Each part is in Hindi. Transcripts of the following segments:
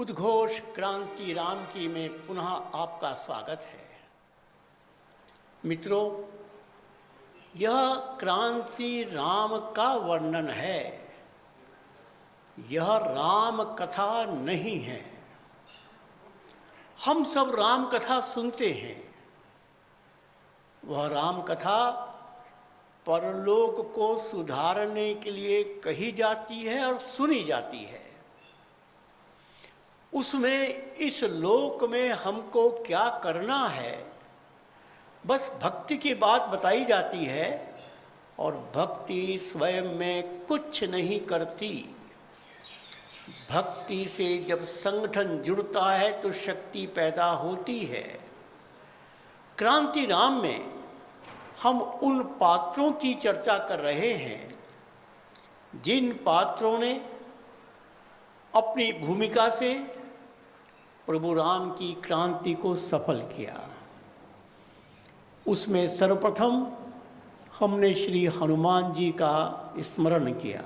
उद्घोष क्रांति राम की में पुनः आपका स्वागत है। मित्रों, यह क्रांति राम का वर्णन है, यह राम कथा नहीं है। हम सब राम कथा सुनते हैं, वह राम कथा परलोक को सुधारने के लिए कही जाती है और सुनी जाती है। उसमें इस लोक में हमको क्या करना है, बस भक्ति की बात बताई जाती है और भक्ति स्वयं में कुछ नहीं करती। भक्ति से जब संगठन जुड़ता है तो शक्ति पैदा होती है। क्रांति राम में हम उन पात्रों की चर्चा कर रहे हैं जिन पात्रों ने अपनी भूमिका से प्रभु राम की क्रांति को सफल किया। उसमें सर्वप्रथम हमने श्री हनुमान जी का स्मरण किया,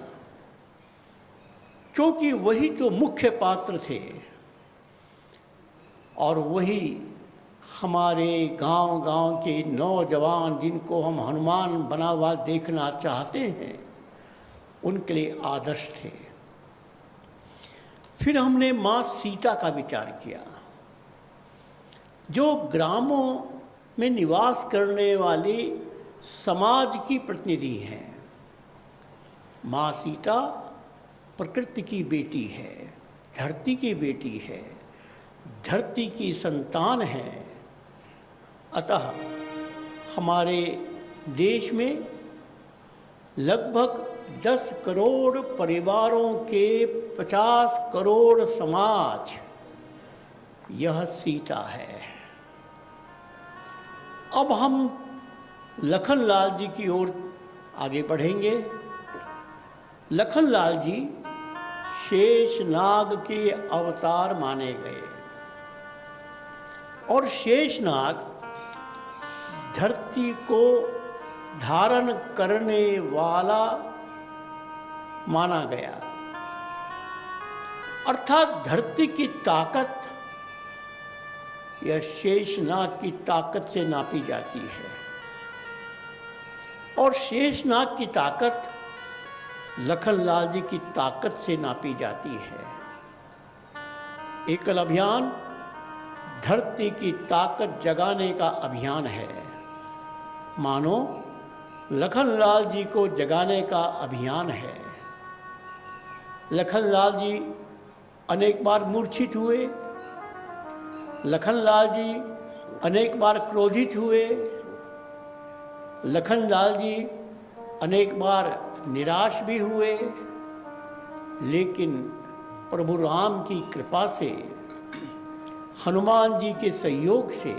क्योंकि वही तो मुख्य पात्र थे और वही हमारे गांव-गांव के नौजवान जिनको हम हनुमान बना हुआ देखना चाहते हैं, उनके लिए आदर्श थे। फिर हमने माँ सीता का विचार किया, जो ग्रामों में निवास करने वाली समाज की प्रतिनिधि हैं। माँ सीता प्रकृति की बेटी है, धरती की बेटी है, धरती की संतान है। अतः हमारे देश में लगभग 10 करोड़ परिवारों के 50 करोड़ समाज, यह सीता है। अब हम लखनलाल जी की ओर आगे बढ़ेंगे। लखनलाल जी शेषनाग के अवतार माने गए और शेषनाग धरती को धारण करने वाला माना गया, अर्थात धरती की ताकत यह शेषनाग की ताकत से नापी जाती है और शेषनाग की ताकत लखनलाल जी की ताकत से नापी जाती है। एकल अभियान धरती की ताकत जगाने का अभियान है, मानो लखनलाल जी को जगाने का अभियान है। लखनलाल जी अनेक बार मूर्छित हुए, लखनलाल जी अनेक बार क्रोधित हुए, लखनलाल जी अनेक बार निराश भी हुए, लेकिन प्रभु राम की कृपा से, हनुमान जी के सहयोग से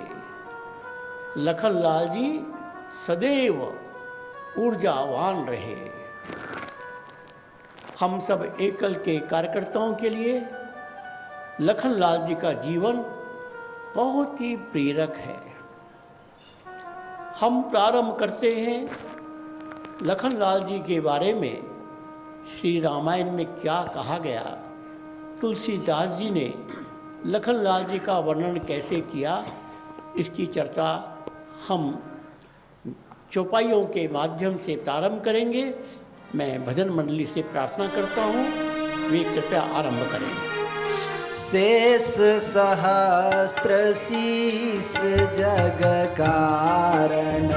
लखनलाल जी सदैव ऊर्जावान रहे। हम सब एकल के कार्यकर्ताओं के लिए लखनलाल जी का जीवन बहुत ही प्रेरक है। हम प्रारंभ करते हैं लखनलाल जी के बारे में। श्री रामायण में क्या कहा गया, तुलसीदास जी ने लखनलाल जी का वर्णन कैसे किया, इसकी चर्चा हम चौपाइयों के माध्यम से प्रारंभ करेंगे। मैं भजन मंडली से प्रार्थना करता हूँ, वे कृपया आरंभ करें। शेष सहस्त्र शीस जग कारण,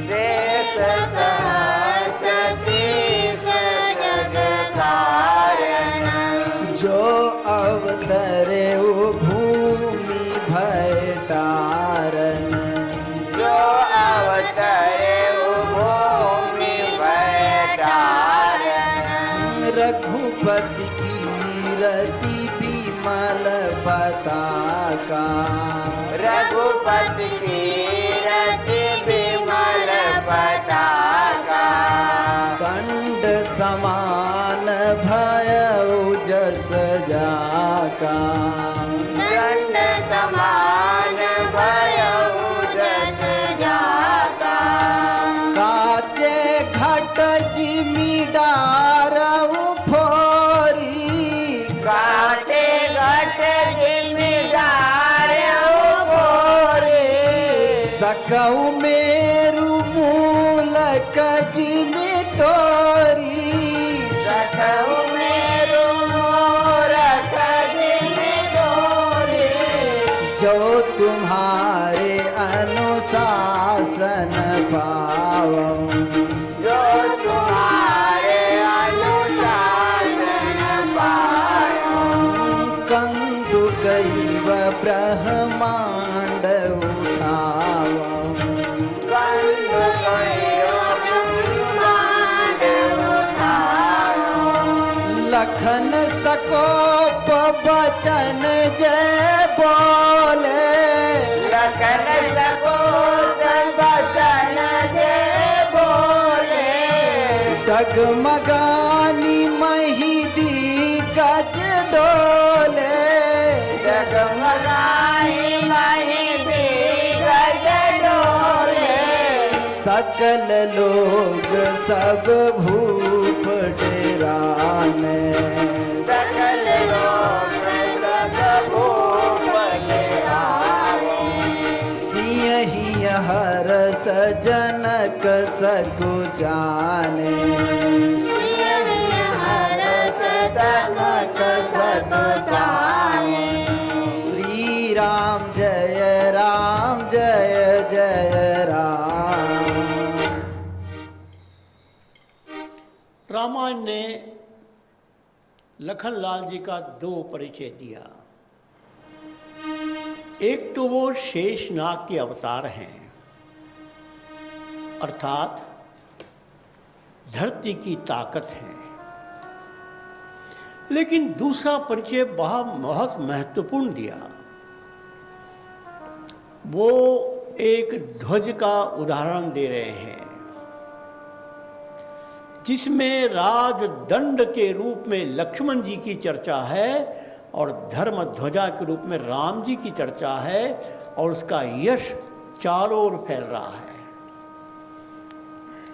शेष सहस्त्र शीस जग कारण, जो अवतरे भूमि भय तारण, जो अवतरे भूमि भय तारण, रघुपति कीरति विमल पताका, रघुपति कीरति विमल पताका, दंड समान भयउ जस जाका, दंड समान भयउ जस जाका, काचे घट जिमि डारउ फोरी, काटे घट सकऊ मेरु मूलक जिमि तोरी सकऊ मेरु मूरख जिमि तोरी जो तुम्हारे अनुशासन पावं जो तुम्हारे अनुशासन पायो कंदुकैव ब्रह्मांड उठावं कंदुकैव ब्रह्मांड उठायो लखन सकोप बचन जय बोले लखन सकोप बचन जय बोले डगमगानी महिदी गज डोले जगमगाई महिदी गज डोले सकल लोग सब भूप डेराने सकल लोग सब भूप डेराने सियहि हरस जनक सकु जाने सियहि हरस जनक सकु जाने श्री राम जय जय राम। रामायण ने लखनलाल जी का दो परिचय दिया। एक तो वो शेषनाग के अवतार हैं, अर्थात धरती की ताकत है। लेकिन दूसरा परिचय बहुत महत्वपूर्ण दिया। वो एक ध्वज का उदाहरण दे रहे हैं जिसमें राजदंड के रूप में लक्ष्मण जी की चर्चा है और धर्म ध्वजा के रूप में राम जी की चर्चा है और उसका यश चारों ओर फैल रहा है।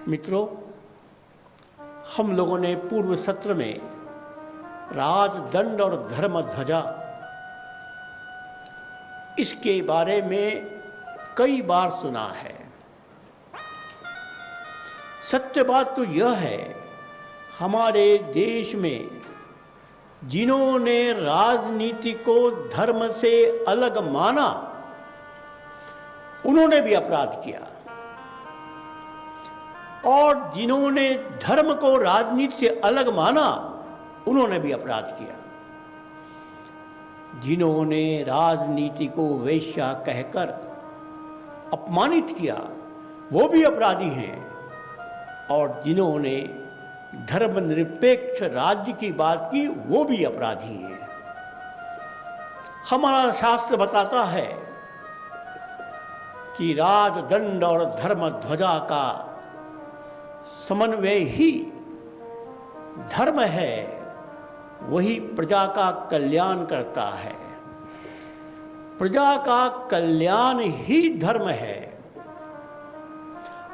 मित्रों, हम लोगों ने पूर्व सत्र में राजदंड और धर्म ध्वजा इसके बारे में कई बार सुना है। सत्य बात तो यह है, हमारे देश में जिन्होंने राजनीति को धर्म से अलग माना उन्होंने भी अपराध किया, और जिन्होंने धर्म को राजनीति से अलग माना उन्होंने भी अपराध किया। जिन्होंने राजनीति को वेश्या कहकर अपमानित किया वो भी अपराधी हैं, और जिन्होंने धर्मनिरपेक्ष राज्य की बात की वो भी अपराधी हैं। हमारा शास्त्र बताता है कि राजदंड और धर्म ध्वजा का समन्वय ही धर्म है, वही प्रजा का कल्याण करता है। प्रजा का कल्याण ही धर्म है,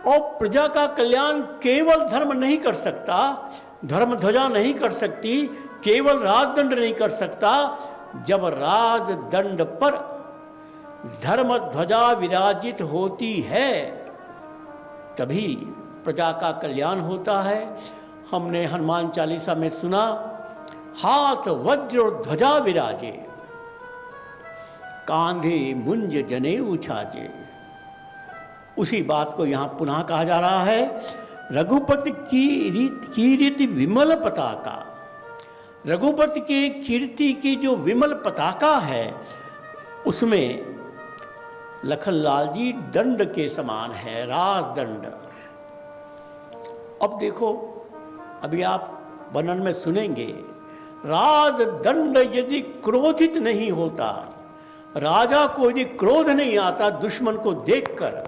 और प्रजा का कल्याण केवल धर्म नहीं कर सकता, धर्म ध्वजा नहीं कर सकती, केवल राजदंड नहीं कर सकता। जब राजदंड पर धर्म ध्वजा विराजित होती है तभी प्रजा का कल्याण होता है। हमने हनुमान चालीसा में सुना, हाथ वज्र और ध्वजा विराजे, कांधे मुंज जनेऊ छाजे। उसी बात को यहाँ पुनः कहा जा रहा है। रघुपति की रीति विमल पताका, रघुपति की कीर्ति की जो विमल पताका है उसमें लखनलाल जी दंड के समान है, राजदंड। अब देखो, अभी आप वर्णन में सुनेंगे, राजदंड यदि क्रोधित नहीं होता, राजा को यदि क्रोध नहीं आता दुश्मन को देखकर,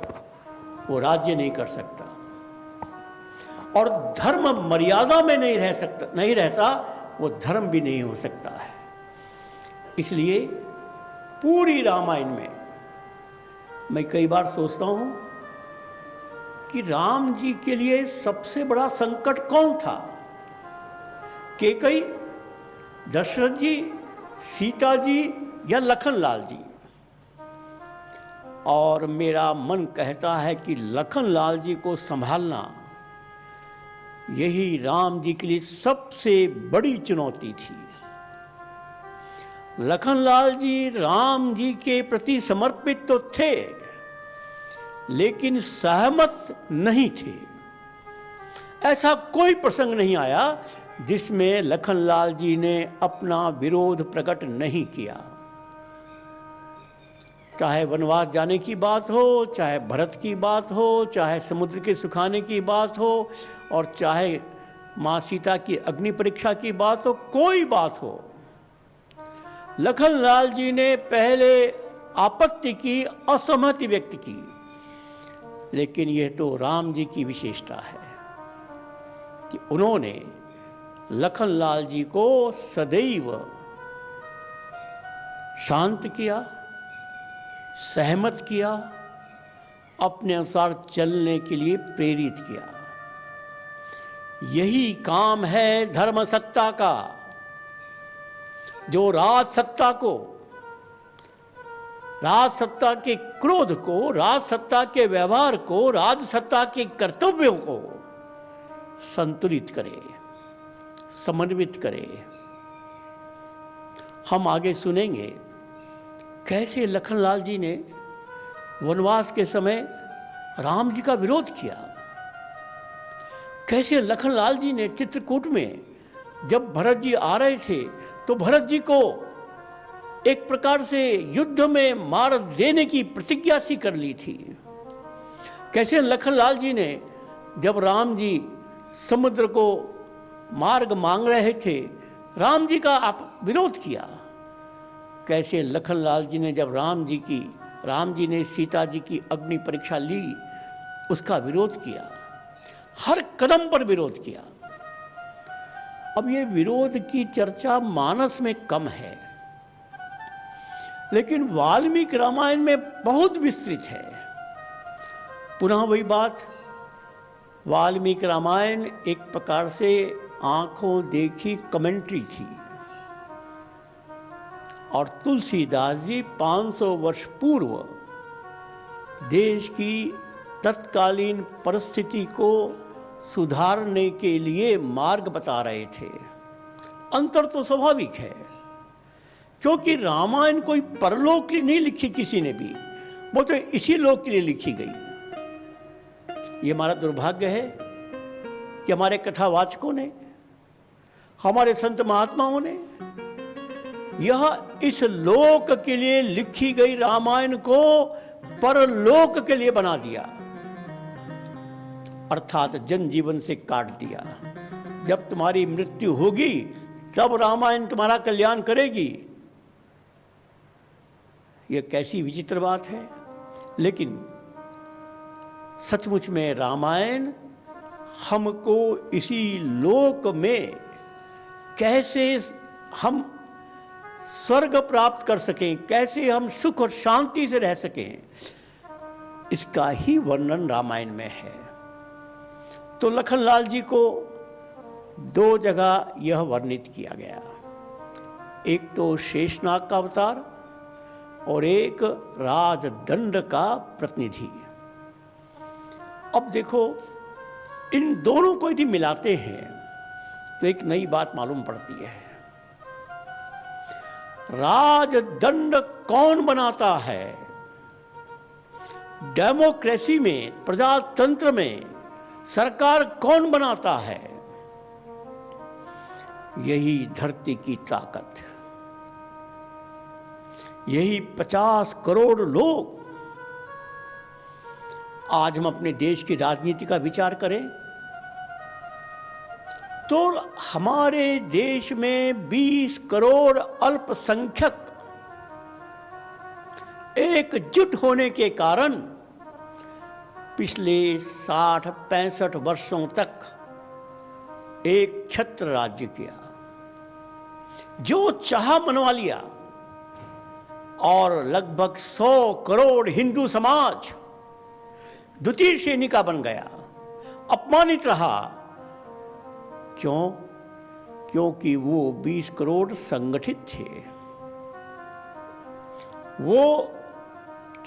वो राज्य नहीं कर सकता, और धर्म मर्यादा में नहीं रहता, वो धर्म भी नहीं हो सकता है। इसलिए पूरी रामायण में मैं कई बार सोचता हूं कि राम जी के लिए सबसे बड़ा संकट कौन था? कैकेयी, दशरथ जी, सीता जी या लखनलाल जी? और मेरा मन कहता है कि लखनलाल जी को संभालना यही राम जी के लिए सबसे बड़ी चुनौती थी। लखनलाल जी राम जी के प्रति समर्पित तो थे, लेकिन सहमत नहीं थे। ऐसा कोई प्रसंग नहीं आया जिसमें लखनलाल जी ने अपना विरोध प्रकट नहीं किया। चाहे वनवास जाने की बात हो, चाहे भरत की बात हो, चाहे समुद्र के सुखाने की बात हो, और चाहे माँ सीता की अग्नि परीक्षा की बात हो, कोई बात हो, लखनलाल जी ने पहले आपत्ति की, असहमति व्यक्त की। लेकिन यह तो राम जी की विशेषता है कि उन्होंने लखनलाल जी को सदैव शांत किया, सहमत किया, अपने अनुसार चलने के लिए प्रेरित किया। यही काम है धर्म सत्ता का, जो राज सत्ता को, राज सत्ता के क्रोध को, राज सत्ता के व्यवहार को, राज सत्ता के कर्तव्यों को संतुलित करे, समन्वित करे। हम आगे सुनेंगे कैसे लखनलाल जी ने वनवास के समय राम जी का विरोध किया, कैसे लखनलाल जी ने चित्रकूट में जब भरत जी आ रहे थे तो भरत जी को एक प्रकार से युद्ध में मार देने की प्रतिज्ञा सी कर ली थी। कैसे लखनलाल जी ने जब राम जी समुद्र को मार्ग मांग रहे थे, राम जी का आप विरोध किया। कैसे लखनलाल जी ने जब राम जी ने सीता जी की अग्नि परीक्षा ली, उसका विरोध किया, हर कदम पर विरोध किया। अब ये विरोध की चर्चा मानस में कम है, लेकिन वाल्मीकि रामायण में बहुत विस्तृत है। पुनः वही बात, वाल्मीकि रामायण एक प्रकार से आंखों देखी कमेंट्री थी, और तुलसीदास जी 500 वर्ष पूर्व देश की तत्कालीन परिस्थिति को सुधारने के लिए मार्ग बता रहे थे। अंतर तो स्वाभाविक है, क्योंकि रामायण कोई परलोक के लिए नहीं लिखी किसी ने भी, वो तो इसी लोक के लिए लिखी गई। ये हमारा दुर्भाग्य है कि हमारे कथावाचकों ने, हमारे संत महात्माओं ने यह इस लोक के लिए लिखी गई रामायण को परलोक के लिए बना दिया, अर्थात जनजीवन से काट दिया। जब तुम्हारी मृत्यु होगी तब रामायण तुम्हारा कल्याण करेगी। यह कैसी विचित्र बात है। लेकिन सचमुच में रामायण हमको इसी लोक में कैसे हम स्वर्ग प्राप्त कर सकें, कैसे हम सुख और शांति से रह सकें, इसका ही वर्णन रामायण में है। तो लखनलाल जी को 2 जगह यह वर्णित किया गया, एक तो शेषनाग का अवतार और एक राजदंड का प्रतिनिधि। अब देखो, इन दोनों को यदि मिलाते हैं तो एक नई बात मालूम पड़ती है। राजदंड कौन बनाता है? डेमोक्रेसी में, प्रजातंत्र में सरकार कौन बनाता है? यही धरती की ताकत, यही 50 करोड़ लोग। आज हम अपने देश की राजनीति का विचार करें तो हमारे देश में 20 करोड़ अल्पसंख्यक एकजुट होने के कारण पिछले 60-65 वर्षों तक एक छत्र राज्य किया, जो चाहा मनवा लिया, और लगभग 100 करोड़ हिंदू समाज द्वितीय श्रेणी का बन गया, अपमानित रहा। क्यों? क्योंकि वो 20 करोड़ संगठित थे। वो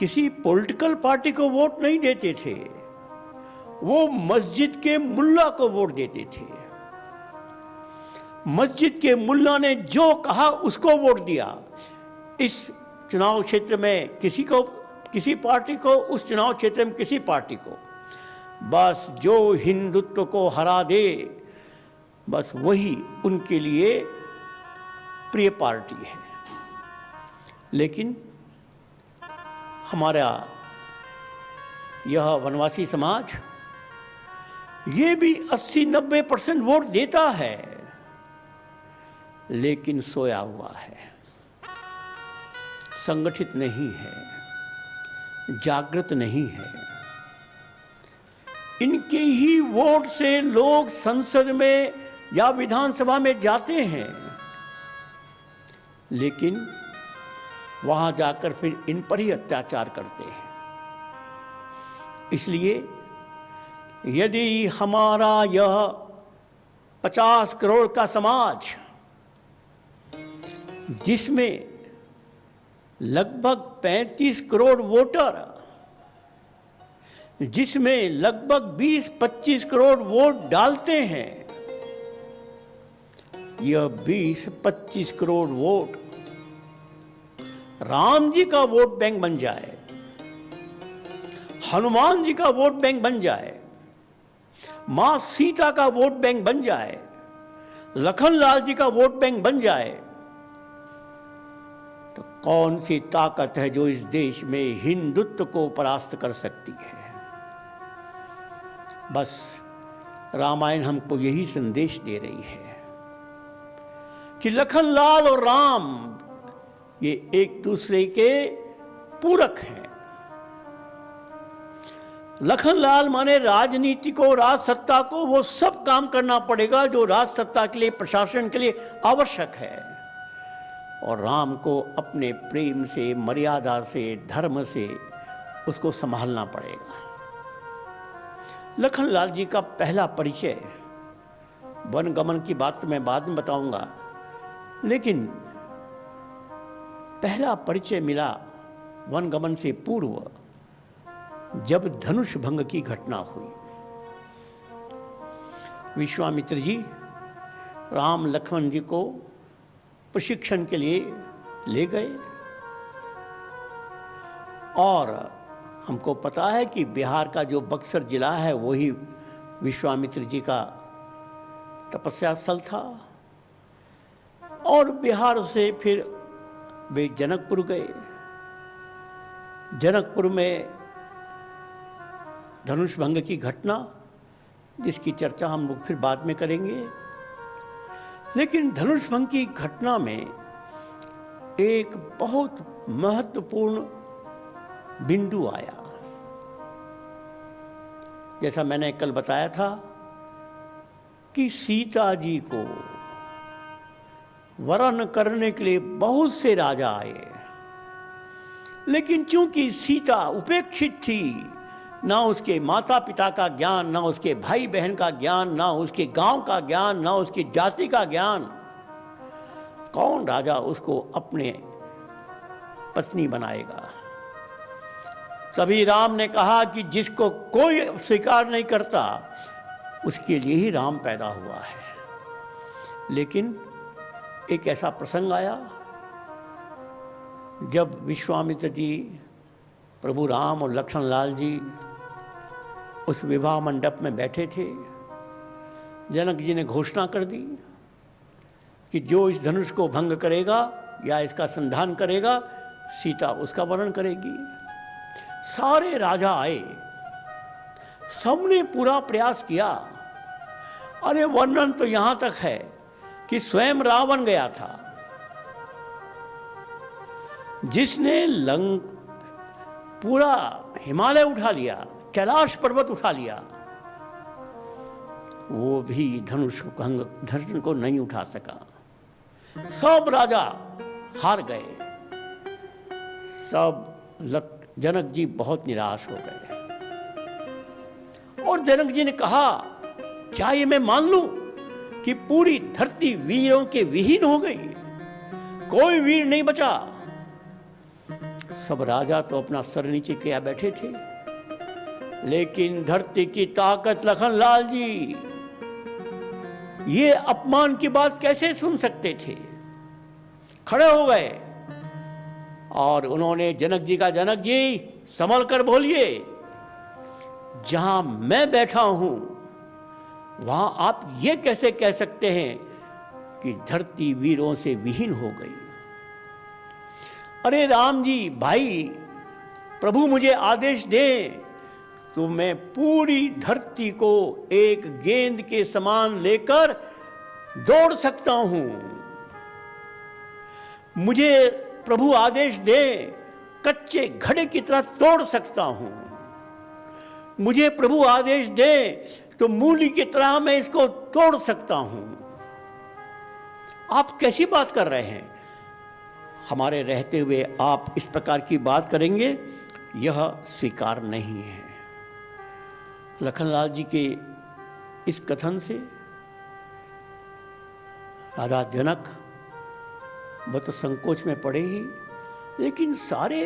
किसी पॉलिटिकल पार्टी को वोट नहीं देते थे, वो मस्जिद के मुल्ला को वोट देते थे। मस्जिद के मुल्ला ने जो कहा उसको वोट दिया। इस चुनाव क्षेत्र में किसी पार्टी को, उस चुनाव क्षेत्र में किसी पार्टी को, बस जो हिंदुत्व को हरा दे बस वही उनके लिए प्रिय पार्टी है। लेकिन हमारा यह वनवासी समाज ये भी 80-90% वोट देता है, लेकिन सोया हुआ है, संगठित नहीं है, जागृत नहीं है। इनके ही वोट से लोग संसद में या विधानसभा में जाते हैं, लेकिन वहां जाकर फिर इन पर ही अत्याचार करते हैं। इसलिए यदि हमारा यह 50 करोड़ का समाज, जिसमें लगभग 35 करोड़ वोटर, जिसमें लगभग 20-25 करोड़ वोट डालते हैं, यह 20-25 करोड़ वोट राम जी का वोट बैंक बन जाए, हनुमान जी का वोट बैंक बन जाए, मां सीता का वोट बैंक बन जाए, लखनलाल जी का वोट बैंक बन जाए, तो कौन सी ताकत है जो इस देश में हिंदुत्व को परास्त कर सकती है। बस रामायण हमको यही संदेश दे रही है कि लखनलाल और राम ये एक दूसरे के पूरक हैं। लखनलाल माने राजनीति को, राज सत्ता को, वो सब काम करना पड़ेगा जो राज सत्ता के लिए, प्रशासन के लिए आवश्यक है, और राम को अपने प्रेम से, मर्यादा से, धर्म से उसको संभालना पड़ेगा। लखनलाल जी का पहला परिचय, वनगमन की बात तो मैं बाद में बताऊंगा, लेकिन पहला परिचय मिला वनगमन से पूर्व जब धनुष भंग की घटना हुई। विश्वामित्र जी राम लक्ष्मण जी को प्रशिक्षण के लिए ले गए, और हमको पता है कि बिहार का जो बक्सर जिला है वही विश्वामित्र जी का तपस्या स्थल था, और बिहार से फिर वे जनकपुर गए। जनकपुर में धनुष भंग की घटना, जिसकी चर्चा हम लोग फिर बाद में करेंगे, लेकिन धनुष भंग की घटना में एक बहुत महत्वपूर्ण बिंदु आया। जैसा मैंने कल बताया था कि सीता जी को वरण करने के लिए बहुत से राजा आए, लेकिन चूंकि सीता उपेक्षित थी, ना उसके माता पिता का ज्ञान, ना उसके भाई बहन का ज्ञान, ना उसके गांव का ज्ञान, ना उसकी जाति का ज्ञान, कौन राजा उसको अपने पत्नी बनाएगा। तभी राम ने कहा कि जिसको कोई स्वीकार नहीं करता उसके लिए ही राम पैदा हुआ है। लेकिन एक ऐसा प्रसंग आया जब विश्वामित्र जी, प्रभु राम और लक्ष्मणलाल जी उस विवाह मंडप में बैठे थे। जनक जी ने घोषणा कर दी कि जो इस धनुष को भंग करेगा या इसका संधान करेगा, सीता उसका वरण करेगी। सारे राजा आए, सबने पूरा प्रयास किया। अरे वर्णन तो यहां तक है कि स्वयं रावण गया था, जिसने पूरा हिमालय उठा लिया, कैलाश पर्वत उठा लिया, वो भी धनुष को नहीं उठा सका। सब राजा हार गए, सब जनक जी बहुत निराश हो गए। और जनक जी ने कहा, क्या ये मैं मान लूं कि पूरी धरती वीरों के विहीन हो गई, कोई वीर नहीं बचा, सब राजा तो अपना सर नीचे किया बैठे थे, लेकिन धरती की ताकत लखनलाल जी ये अपमान की बात कैसे सुन सकते थे। खड़े हो गए और उन्होंने जनक जी का, जनक जी संभल कर बोलिए, जहां मैं बैठा हूं वहां आप ये कैसे कह सकते हैं कि धरती वीरों से विहीन हो गई। अरे राम जी भाई, प्रभु मुझे आदेश दें तो मैं पूरी धरती को एक गेंद के समान लेकर दौड़ सकता हूं। मुझे प्रभु आदेश दें, कच्चे घड़े की तरह तोड़ सकता हूं। मुझे प्रभु आदेश दें तो मूली की तरह मैं इसको तोड़ सकता हूं। आप कैसी बात कर रहे हैं? हमारे रहते हुए आप इस प्रकार की बात करेंगे, यह स्वीकार नहीं है। लखनलाल जी के इस कथन से राजा जनक वो तो संकोच में पड़े ही, लेकिन सारे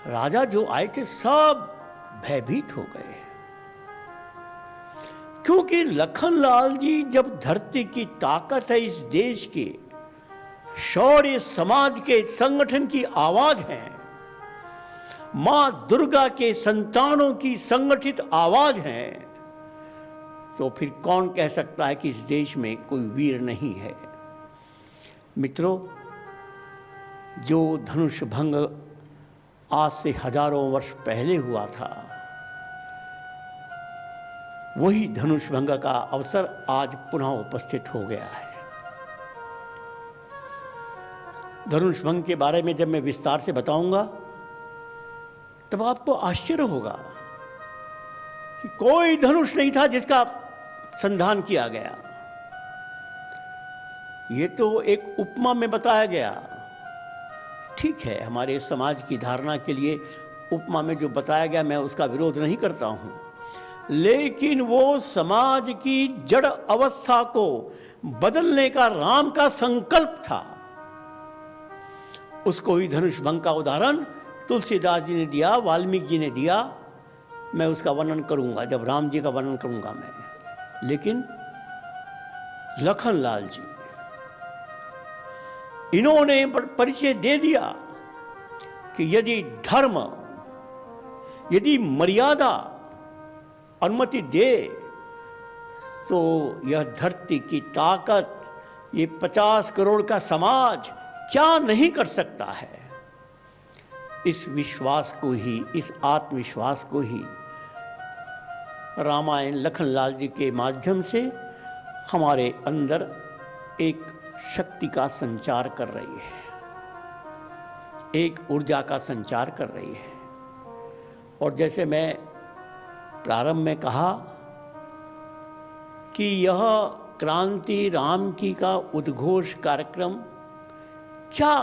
राजा जो आए थे सब भयभीत हो गए, क्योंकि लखनलाल जी जब धरती की ताकत है, इस देश के शौर्य समाज के संगठन की आवाज है, मां दुर्गा के संतानों की संगठित आवाज है, तो फिर कौन कह सकता है कि इस देश में कोई वीर नहीं है। मित्रों, जो धनुष भंग आज से हजारों वर्ष पहले हुआ था, वही धनुष भंग का अवसर आज पुनः उपस्थित हो गया है। धनुष भंग के बारे में जब मैं विस्तार से बताऊंगा तब आपको आश्चर्य होगा कि कोई धनुष नहीं था जिसका संधान किया गया। ये तो एक उपमा में बताया गया। ठीक है, हमारे समाज की धारणा के लिए उपमा में जो बताया गया मैं उसका विरोध नहीं करता हूं, लेकिन वो समाज की जड़ अवस्था को बदलने का राम का संकल्प था। उसको ही धनुष भंग का उदाहरण तुलसीदास जी ने दिया, वाल्मीकि जी ने दिया। मैं उसका वर्णन करूंगा जब राम जी का वर्णन करूंगा मैं। लेकिन लखनलाल जी, इन्होंने परिचय दे दिया कि यदि धर्म, यदि मर्यादा अनुमति दे तो यह धरती की ताकत, ये 50 करोड़ का समाज क्या नहीं कर सकता है। इस विश्वास को ही, इस आत्मविश्वास को ही रामायण लखनलाल जी के माध्यम से हमारे अंदर एक शक्ति का संचार कर रही है, एक ऊर्जा का संचार कर रही है। और जैसे मैं प्रारंभ में कहा कि यह क्रांति राम की का उद्घोष कार्यक्रम क्या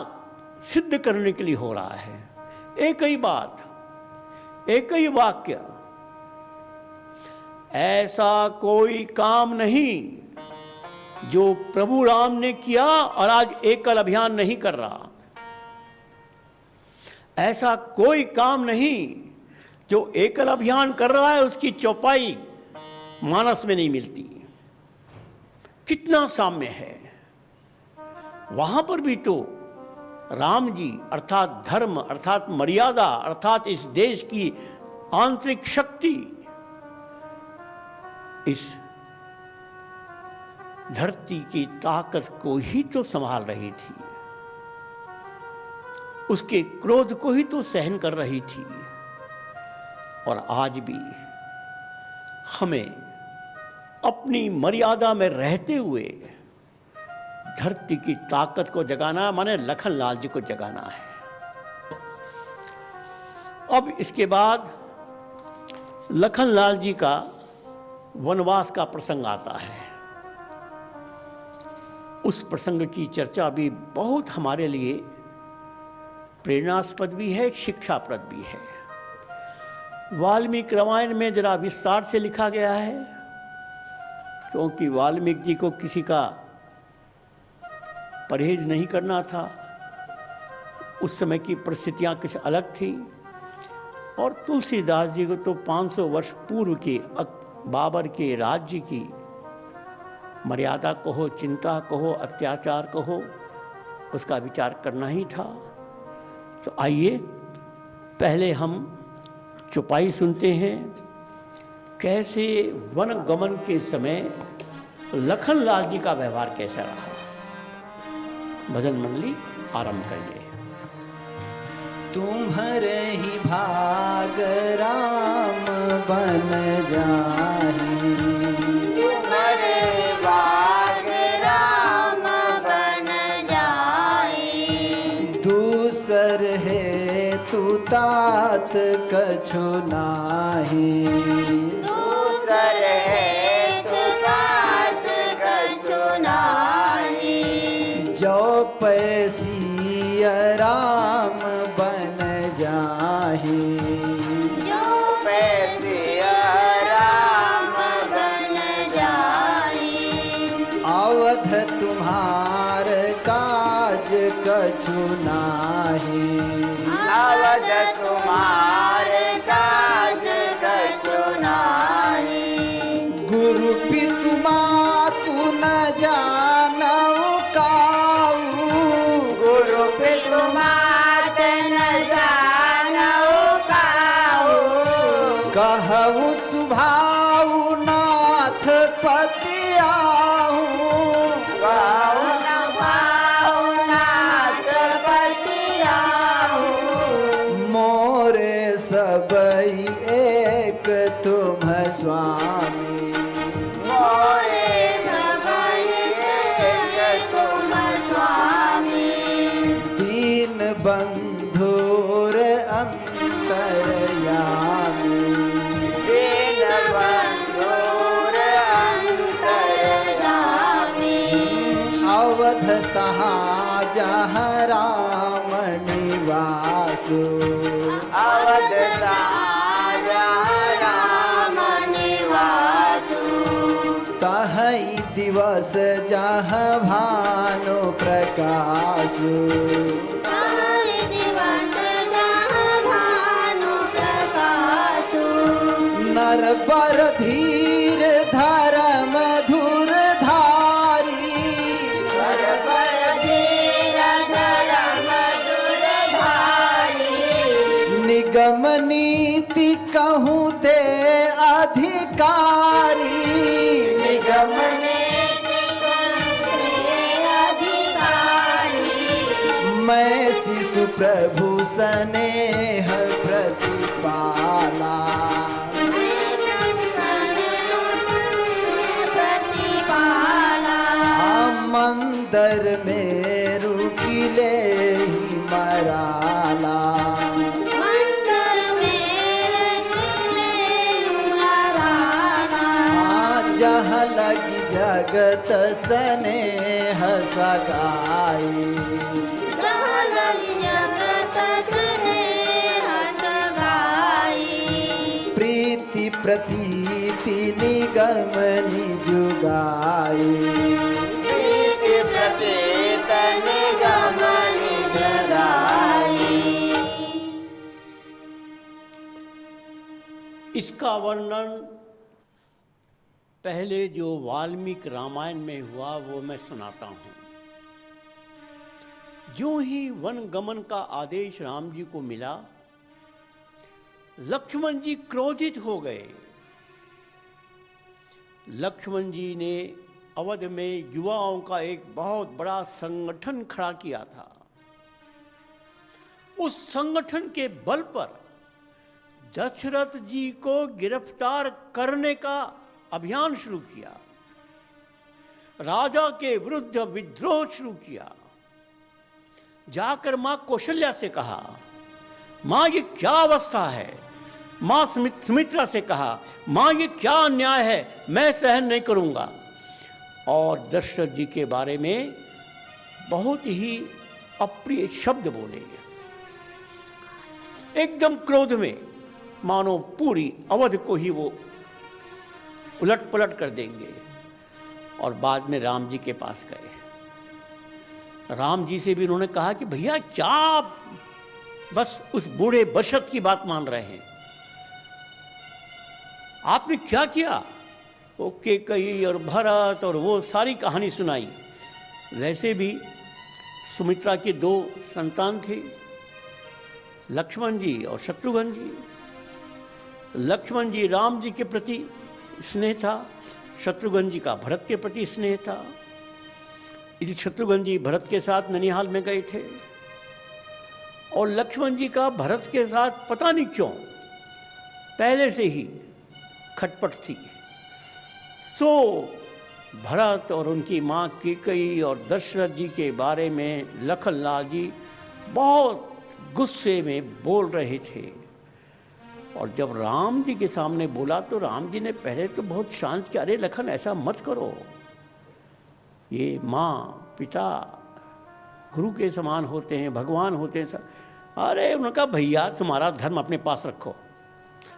सिद्ध करने के लिए हो रहा है। एक ही बात, एक ही वाक्य, ऐसा कोई काम नहीं जो प्रभु राम ने किया और आज एकल अभियान नहीं कर रहा। ऐसा कोई काम नहीं जो एकल अभियान कर रहा है उसकी चौपाई मानस में नहीं मिलती। कितना साम्य है। वहां पर भी तो राम जी अर्थात धर्म, अर्थात मर्यादा, अर्थात इस देश की आंतरिक शक्ति इस धरती की ताकत को ही तो संभाल रही थी, उसके क्रोध को ही तो सहन कर रही थी। और आज भी हमें अपनी मर्यादा में रहते हुए धरती की ताकत को जगाना, माने लखनलाल जी को जगाना है। अब इसके बाद लखनलाल जी का वनवास का प्रसंग आता है। उस प्रसंग की चर्चा भी बहुत हमारे लिए प्रेरणास्पद भी है, शिक्षाप्रद भी है। वाल्मीकि रामायण में जरा विस्तार से लिखा गया है, क्योंकि वाल्मीकि जी को किसी का परहेज नहीं करना था। उस समय की परिस्थितियाँ कुछ अलग थी और तुलसीदास जी को तो 500 वर्ष पूर्व के बाबर के राज्य की मर्यादा कहो, चिंता कहो, अत्याचार कहो, उसका विचार करना ही था। तो आइए पहले हम चौपाई सुनते हैं, कैसे वन गमन के समय लखनलाल जी का व्यवहार कैसा रहा। भजन मंडली आरंभ करिए। तुम्हारे ही भाग राम बन जाहि, तुम्हारे भाग राम बन जाई, दूसर है तू तात कछु नाही, दूसर है तुतात कछु नाही, जो पैसिया राम बन जाहि, जो पैसिया राम बन जाई, अवध तुम्हार काज कछु नाही, अवध तुम्हार काज कछु नाही, गुरु पितु मातु न जानऊ काऊ, गुरु पितु मात न जानऊ काऊ, कहऊ सुभाऊ नाथ पति आऊ, गाऊ न भाऊ नाथ पति आऊ, मोरे सबई एक तुम स्वामी, मोरे सबई एक तुम स्वामी, दीन बंधुर अंतरयामी, दीन बंधुर अंतर्यामी, अवध तहाँ जहाँ राम निवासु, अवध जहाँ राम निवासु, तहीं दिवस जहाँ भानु प्रकाशु, ताई दिवस जहाँ भानु प्रकाशु, नर बर धीर धर्म धुर धारी, वर वर धीर धर्म दुर्धारी, निगम नीति कहूँ दे अधिकारी, निगम नीति अधिकारी, मैं शिशु प्रभु स्नेह प्रतिपाला, प्रतिपाला, मंदिर में रुकिले ही मराला, मंदिर में रखले उलाराना, जहाँ लगी जगत स्नेह सगाई, जहाँ लगी जगत स्नेह सगाई, प्रीति प्रतीति निगम निजुगाई, प्रीति प्रतीत निगम निज गाई। इसका वर्णन पहले जो वाल्मीकि रामायण में हुआ वो मैं सुनाता हूँ। जो ही वन गमन का आदेश राम जी को मिला, लक्ष्मण जी क्रोधित हो गए। लक्ष्मण जी ने अवध में युवाओं का एक बहुत बड़ा संगठन खड़ा किया था। उस संगठन के बल पर दशरथ जी को गिरफ्तार करने का अभियान शुरू किया, राजा के विरुद्ध विद्रोह शुरू किया। जाकर मां कौशल्या से कहा, मां ये क्या अवस्था है। मां सुमित्रा से कहा, मां ये क्या अन्याय है, मैं सहन नहीं करूंगा। और दशरथ जी के बारे में बहुत ही अप्रिय शब्द बोले। एकदम क्रोध में मानो पूरी अवध को ही वो उलट पलट कर देंगे। और बाद में राम जी के पास गए। राम जी से भी उन्होंने कहा कि भैया क्या आप बस उस बूढ़े बशत की बात मान रहे हैं, आपने क्या किया। वो कैकेयी और भरत और वो सारी कहानी सुनाई। वैसे भी सुमित्रा के 2 संतान थे, लक्ष्मण जी और शत्रुघ्न जी। लक्ष्मण जी राम जी के प्रति स्नेह था, शत्रुघ्न जी का भरत के प्रति स्नेह था। इसी शत्रुघ्न जी भरत के साथ ननिहाल में गए थे और लक्ष्मण जी का भरत के साथ पता नहीं क्यों पहले से ही खटपट थी। तो भरत और उनकी माँ कैकेयी और दशरथ जी के बारे में लखनलाल जी बहुत गुस्से में बोल रहे थे। और जब राम जी के सामने बोला तो राम जी ने पहले तो बहुत शांत किया, अरे लखन ऐसा मत करो, ये माँ पिता गुरु के समान होते हैं, भगवान होते हैं। अरे उन्होंने कहा भैया तुम्हारा धर्म अपने पास रखो,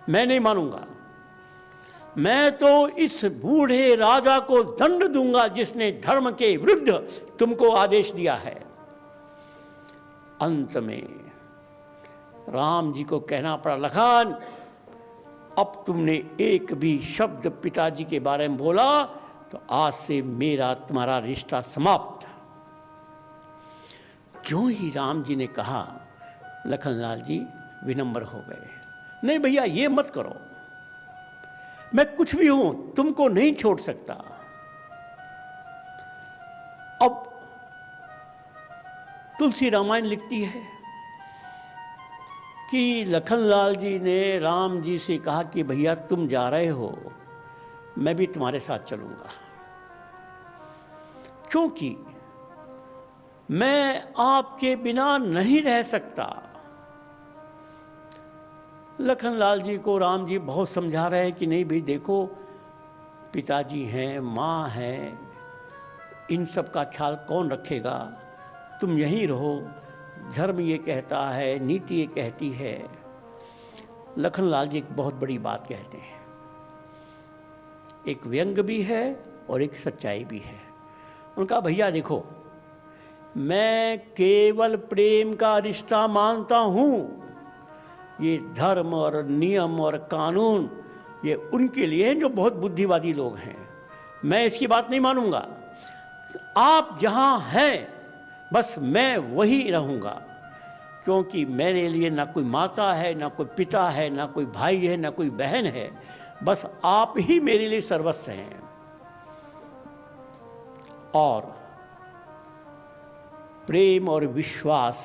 मैं नहीं मानूंगा। मैं तो इस बूढ़े राजा को दंड दूंगा जिसने धर्म के विरुद्ध तुमको आदेश दिया है। अंत में राम जी को कहना पड़ा, लखन अब तुमने एक भी शब्द पिताजी के बारे में बोला तो आज से मेरा तुम्हारा रिश्ता समाप्त। क्यों ही राम जी ने कहा, लखनलाल जी विनम्र हो गए, नहीं भैया ये मत करो, मैं कुछ भी हूं तुमको नहीं छोड़ सकता। अब तुलसी रामायण लिखती है कि लखनलाल जी ने राम जी से कहा कि भैया तुम जा रहे हो, मैं भी तुम्हारे साथ चलूंगा, क्योंकि मैं आपके बिना नहीं रह सकता। लखनलाल जी को राम जी बहुत समझा रहे हैं कि नहीं भाई देखो, पिताजी हैं, माँ है, इन सब का ख्याल कौन रखेगा, तुम यहीं रहो, धर्म ये कहता है, नीति ये कहती है। लखनलाल जी एक बहुत बड़ी बात कहते हैं, एक व्यंग भी है और एक सच्चाई भी है। उनका भैया देखो, मैं केवल प्रेम का रिश्ता मानता हूँ, ये धर्म और नियम और कानून ये उनके लिए हैं जो बहुत बुद्धिवादी लोग हैं, मैं इसकी बात नहीं मानूंगा। आप जहाँ हैं बस मैं वहीं रहूँगा, क्योंकि मेरे लिए ना कोई माता है, ना कोई पिता है, ना कोई भाई है, ना कोई बहन है, बस आप ही मेरे लिए सर्वस्व हैं। और प्रेम और विश्वास,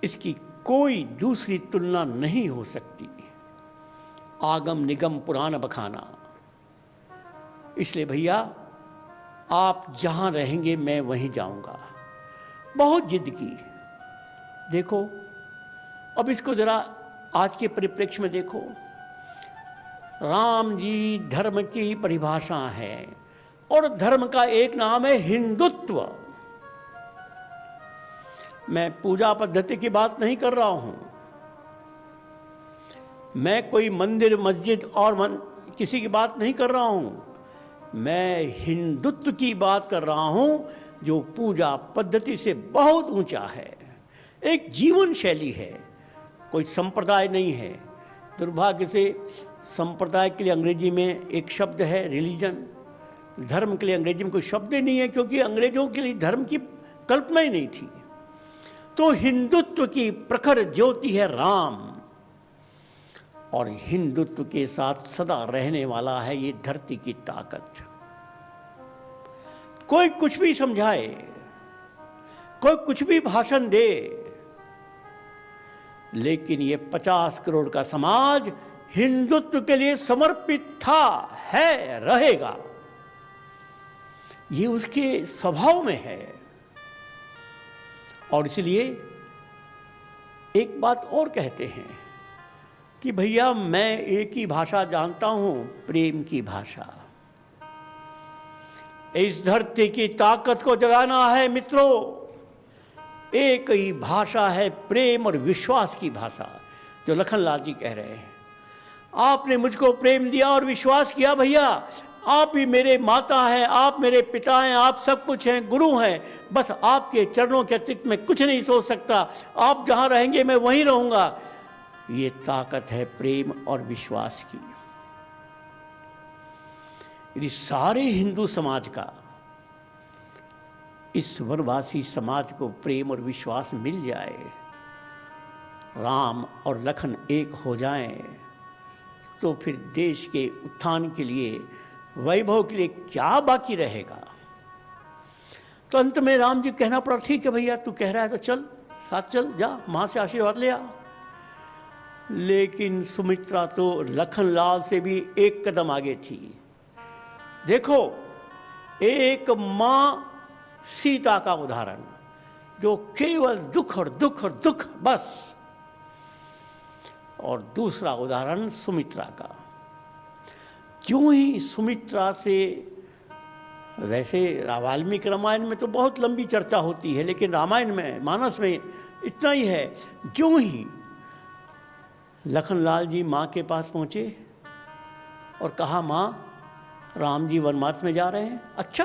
इसकी कोई दूसरी तुलना नहीं हो सकती। आगम निगम पुराण बखाना। इसलिए भैया आप जहां रहेंगे मैं वहीं जाऊंगा। बहुत जिद की। देखो अब इसको जरा आज के परिप्रेक्ष्य में देखो, राम जी धर्म की परिभाषा है और धर्म का एक नाम है हिंदुत्व। मैं पूजा पद्धति की बात नहीं कर रहा हूं, मैं कोई मंदिर मस्जिद और किसी की बात नहीं कर रहा हूं, मैं हिंदुत्व की बात कर रहा हूं जो पूजा पद्धति से बहुत ऊंचा है, एक जीवन शैली है, कोई संप्रदाय नहीं है। दुर्भाग्य से संप्रदाय के लिए अंग्रेजी में एक शब्द है रिलीजन, धर्म के लिए अंग्रेजी में कोई शब्द ही नहीं है, क्योंकि अंग्रेजों के लिए धर्म की कल्पना ही नहीं थी। तो हिंदुत्व की प्रखर ज्योति है राम, और हिंदुत्व के साथ सदा रहने वाला है ये धरती की ताकत। कोई कुछ भी समझाए, कोई कुछ भी भाषण दे, लेकिन ये 50 करोड़ का समाज हिंदुत्व के लिए समर्पित था, है, रहेगा। ये उसके स्वभाव में है। और इसलिए एक बात और कहते हैं कि भैया मैं एक ही भाषा जानता हूं, प्रेम की भाषा। इस धरती की ताकत को जगाना है मित्रों, एक ही भाषा है, प्रेम और विश्वास की भाषा, जो लखनलाल जी कह रहे हैं। आपने मुझको प्रेम दिया और विश्वास किया भैया, आप भी मेरे माता हैं, आप मेरे पिता हैं, आप सब कुछ हैं, गुरु हैं, बस आपके चरणों के अतिरिक्त मैं कुछ नहीं सोच सकता, आप जहाँ रहेंगे मैं वहीं रहूँगा। ये ताकत है प्रेम और विश्वास की। यदि सारे हिंदू समाज का, इस वनवासी समाज को प्रेम और विश्वास मिल जाए, राम और लखन एक हो जाएं, तो फिर देश के उत्थान के लिए, वैभव के लिए क्या बाकी रहेगा। तो अंत में राम जी कहना पड़ा, ठीक है भैया तू कह रहा है तो चल, साथ चल, जा मां से आशीर्वाद ले आ। लेकिन सुमित्रा तो लखनलाल से भी एक कदम आगे थी। देखो, एक मां सीता का उदाहरण, जो केवल दुख और दुख और दुख बस, और दूसरा उदाहरण सुमित्रा का। क्यों ही सुमित्रा से, वैसे वाल्मीकि रामायण में तो बहुत लंबी चर्चा होती है, लेकिन रामायण में, मानस में इतना ही है, क्यों ही लखनलाल जी माँ के पास पहुँचे और कहा, माँ राम जी वनवास में जा रहे हैं। अच्छा,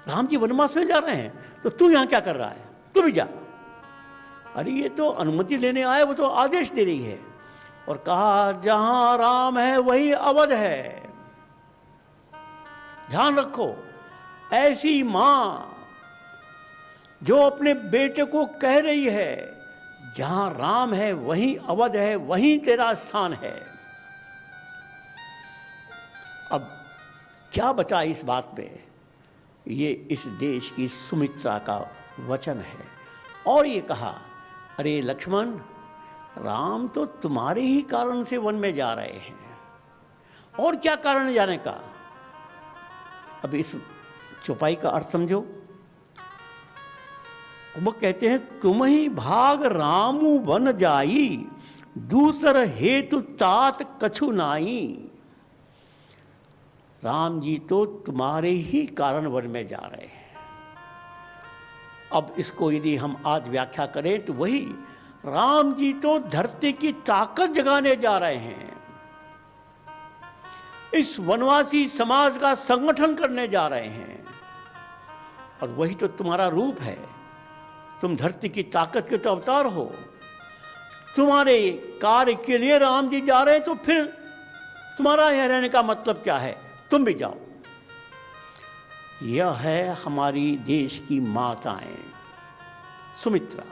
राम जी वनवास में जा रहे हैं तो तू यहाँ क्या कर रहा है, तू भी जा। अरे ये तो अनुमति लेने आए, वो तो आदेश दे रही है। और कहा, जहां राम है वहीं अवध है। ध्यान रखो, ऐसी मां जो अपने बेटे को कह रही है, जहां राम है वहीं अवध है, वहीं तेरा स्थान है। अब क्या बचा इस बात में? ये इस देश की सुमित्रा का वचन है। और ये कहा, अरे लक्ष्मण, राम तो तुम्हारे ही कारण से वन में जा रहे हैं, और क्या कारण है जाने का? अब इस चौपाई का अर्थ समझो। वो कहते हैं, तुम ही भाग रामु वन जाई, दूसर हेतु तात कछु नाई। राम जी तो तुम्हारे ही कारण वन में जा रहे हैं। अब इसको यदि हम आज व्याख्या करें तो वही, राम जी तो धरती की ताकत जगाने जा रहे हैं, इस वनवासी समाज का संगठन करने जा रहे हैं, और वही तो तुम्हारा रूप है। तुम धरती की ताकत के तो अवतार हो। तुम्हारे कार्य के लिए राम जी जा रहे हैं, तो फिर तुम्हारा यह रहने का मतलब क्या है? तुम भी जाओ। यह है हमारी देश की माताएं। सुमित्रा,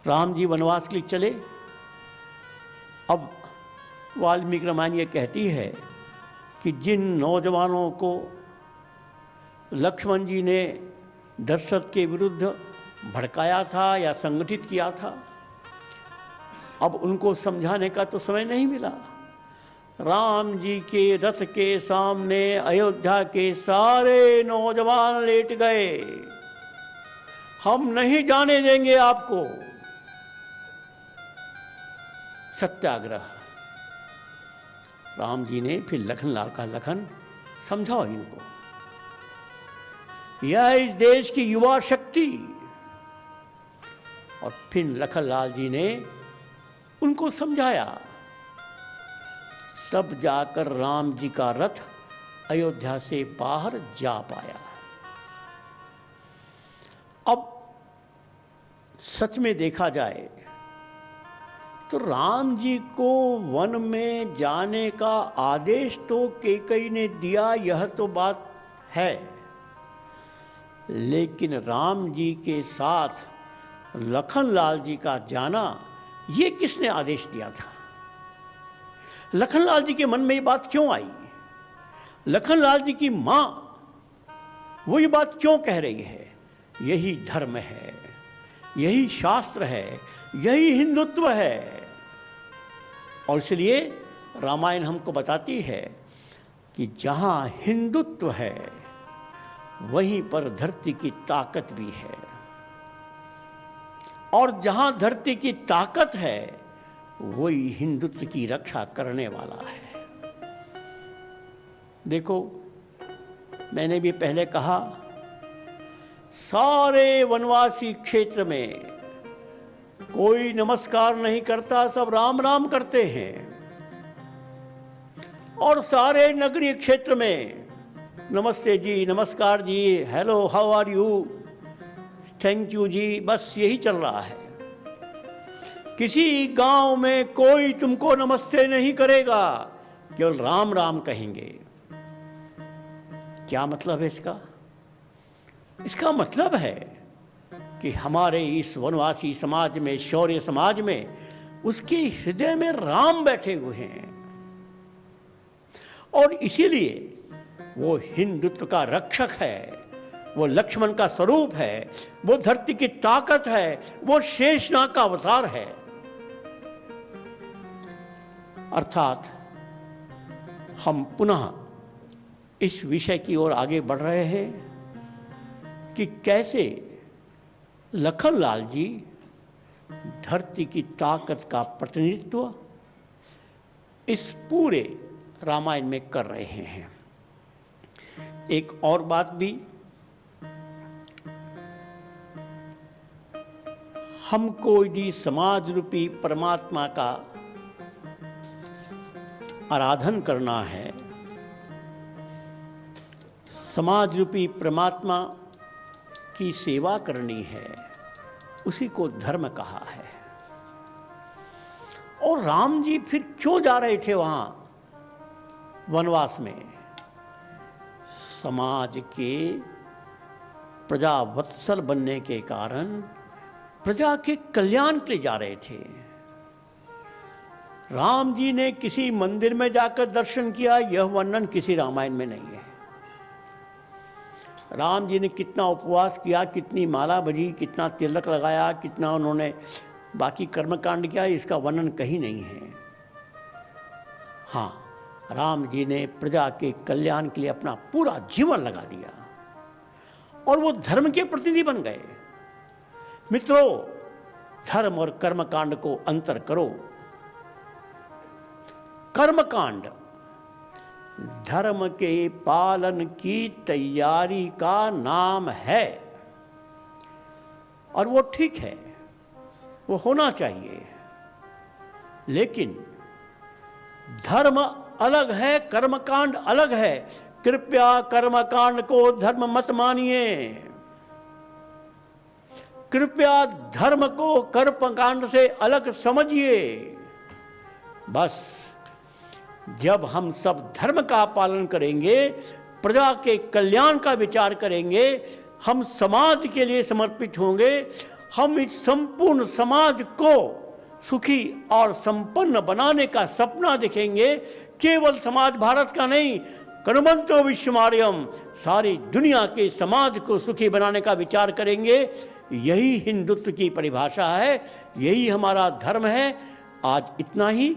राम जी वनवास के लिए चले। अब वाल्मीकि रामायण ये कहती है कि जिन नौजवानों को लक्ष्मण जी ने दशरथ के विरुद्ध भड़काया था या संगठित किया था, अब उनको समझाने का तो समय नहीं मिला। राम जी के रथ के सामने अयोध्या के सारे नौजवान लेट गए। हम नहीं जाने देंगे आपको। सत्याग्रह। राम जी ने फिर लखनलाल का, लखन समझाओ इनको, यह इस देश की युवा शक्ति। और फिर लखनलाल जी ने उनको समझाया। तब जाकर राम जी का रथ अयोध्या से बाहर जा पाया। अब सच में देखा जाए तो राम जी को वन में जाने का आदेश तो कैकेयी ने दिया, यह तो बात है, लेकिन राम जी के साथ लखनलाल जी का जाना, ये किसने आदेश दिया था? लखनलाल जी के मन में ये बात क्यों आई? लखनलाल जी की मां वो ये बात क्यों कह रही है? यही धर्म है, यही शास्त्र है, यही हिंदुत्व है। और इसलिए रामायण हमको बताती है कि जहां हिंदुत्व है वहीं पर धरती की ताकत भी है, और जहां धरती की ताकत है वही हिंदुत्व की रक्षा करने वाला है। देखो, मैंने भी पहले कहा, सारे वनवासी क्षेत्र में कोई नमस्कार नहीं करता, सब राम राम करते हैं। और सारे नगरीय क्षेत्र में नमस्ते जी, नमस्कार जी, hello, how are you, thank you जी, बस यही चल रहा है। किसी गांव में कोई तुमको नमस्ते नहीं करेगा, केवल राम राम कहेंगे। क्या मतलब है इसका? इसका मतलब है कि हमारे इस वनवासी समाज में, शौर्य समाज में, उसके हृदय में राम बैठे हुए हैं और इसीलिए वो हिंदुत्व का रक्षक है, वो लक्ष्मण का स्वरूप है, वो धरती की ताकत है, वो शेषनाग का अवतार है। अर्थात हम पुनः इस विषय की ओर आगे बढ़ रहे हैं कि कैसे लखनलाल जी धरती की ताकत का प्रतिनिधित्व इस पूरे रामायण में कर रहे हैं। एक और बात भी, हमको यदि समाज रूपी परमात्मा का आराधन करना है, समाज रूपी परमात्मा की सेवा करनी है, उसी को धर्म कहा है। और राम जी फिर क्यों जा रहे थे वहां वनवास में? समाज के प्रजा वत्सल बनने के कारण प्रजा के कल्याण के लिए जा रहे थे। राम जी ने किसी मंदिर में जाकर दर्शन किया, यह वर्णन किसी रामायण में नहीं है। राम जी ने कितना उपवास किया, कितनी माला भजी, कितना तिलक लगाया, कितना उन्होंने बाकी कर्मकांड किया, इसका वर्णन कहीं नहीं है। हाँ, राम जी ने प्रजा के कल्याण के लिए अपना पूरा जीवन लगा दिया और वो धर्म के प्रतिनिधि बन गए। मित्रों, धर्म और कर्मकांड को अंतर करो। कर्मकांड धर्म के पालन की तैयारी का नाम है और वो ठीक है, वो होना चाहिए। लेकिन धर्म अलग है, कर्मकांड अलग है। कृपया कर्मकांड को धर्म मत मानिए। कृपया धर्म को कर्मकांड से अलग समझिए। बस जब हम सब धर्म का पालन करेंगे, प्रजा के कल्याण का विचार करेंगे, हम समाज के लिए समर्पित होंगे, हम इस संपूर्ण समाज को सुखी और संपन्न बनाने का सपना देखेंगे। केवल समाज भारत का नहीं, कर्मंतो विश्वमार्यम, सारी दुनिया के समाज को सुखी बनाने का विचार करेंगे। यही हिंदुत्व की परिभाषा है, यही हमारा धर्म है। आज इतना ही,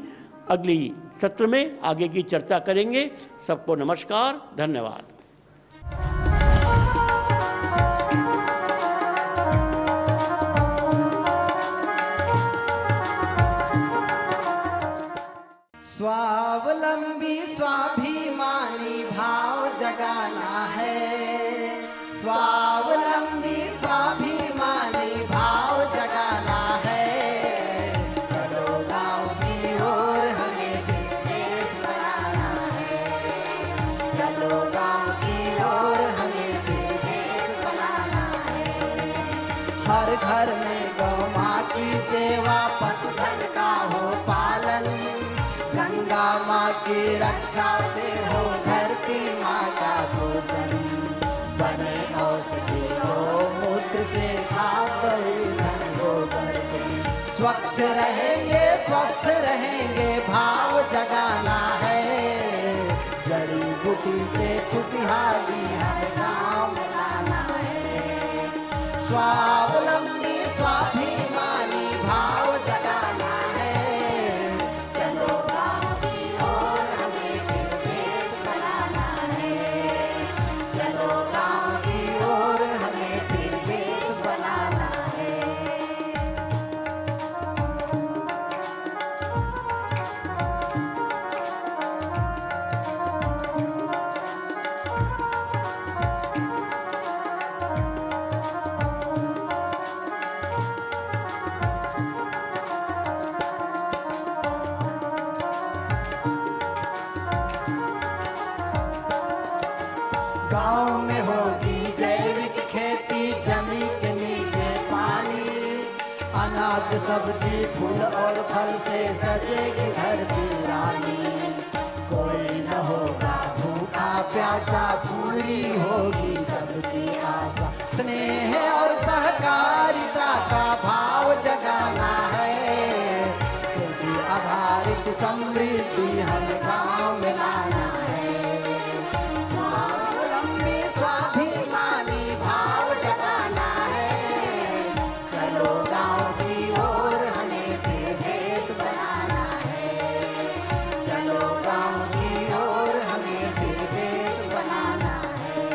अगली सत्र में आगे की चर्चा करेंगे। सबको नमस्कार, धन्यवाद। स्वावलंबी स्वाभिमानी भाव जगाना है। स्वावलंबी स्वाभिमानी भाव जगाना है। चलो गाँव की ओर हमें देश बनाना है। चलो गाँव की ओर हमें देश बनाना है। हर घर में गौ माँ की सेवा, पशुधन का हो पालन, गंगा माँ की रक्षा से हो धरती माँ का पोषण। बने औषधि गौमूत्र से, खाद ईंधन गोबर से। स्वच्छ रहेंगे, स्वस्थ रहेंगे, भाव जगाना है। जड़ी बूटी से खुशहाली हर गाँव में लाना है। स्वावलंबी स्वाभिमानी भाव जगाना है। चलो गाँव की ओर हमें फिर देश बनाना है। चलो गाँव की ओर हमें फिर देश बनाना है। सब्जी फूल और फल से सजेगी धरती रानी। कोई न होगा भूखा प्यासा, पूरी होगी सबकी आशा। स्नेह और सहकारिता का भाव जगाना है, कृषि आधारित समृद्धि हम गाँव में लाना है। स्वावलंबी स्वाभिमानी भाव जगाना है, चलो गाँव की ओर हमें फिर देश बनाना है। चलो गाँव की ओर हमें फिर देश बनाना है।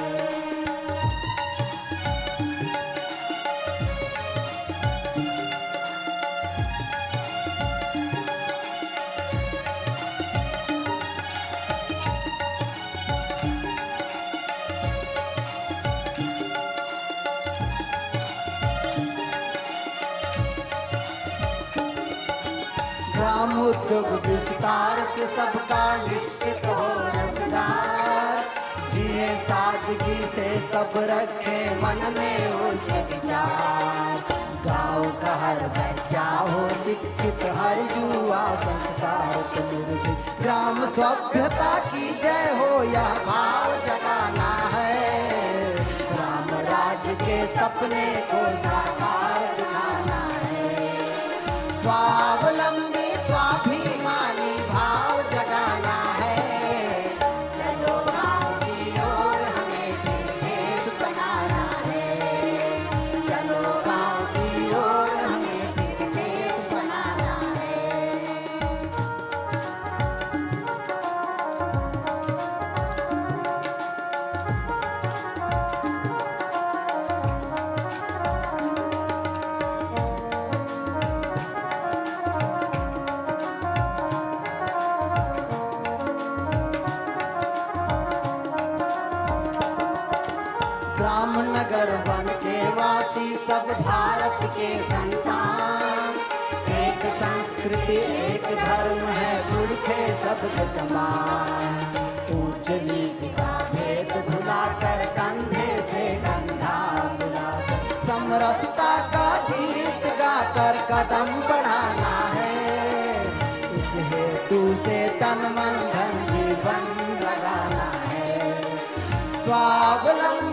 ग्राम उद्योग विस्तार से सबका निश्चित हो रोजगार। जिए सादगी से सब रखे मन में उच्च विचार। गाँव का हर बच्चा हो शिक्षित, हर युवा संस्कार के सुरक्षित। ग्राम सभ्यता की जय हो यह भाव जगाना है, राम राज्य के सपने को साकार दिखाना है। स्वावलंबी स्वाभिमानी भाव जगाना है, चलो गाँव की ओर हमें फिर देश बनाना है। चलो गाँव की ओर हमें फिर देश बनाना है। ग्राम नगर वन के वासी सब भारत के संतान। एक संस्कृति एक धर्म है, पुरखे सबके समान। ऊंच नीच का भेद भुलाकर, कंधे से कंधा मिलाकर, समरसता का गीत गाकर कदम बढ़ाना है। इस हेतु से तन मन धन जीवन लगाना है। स्वावलंबी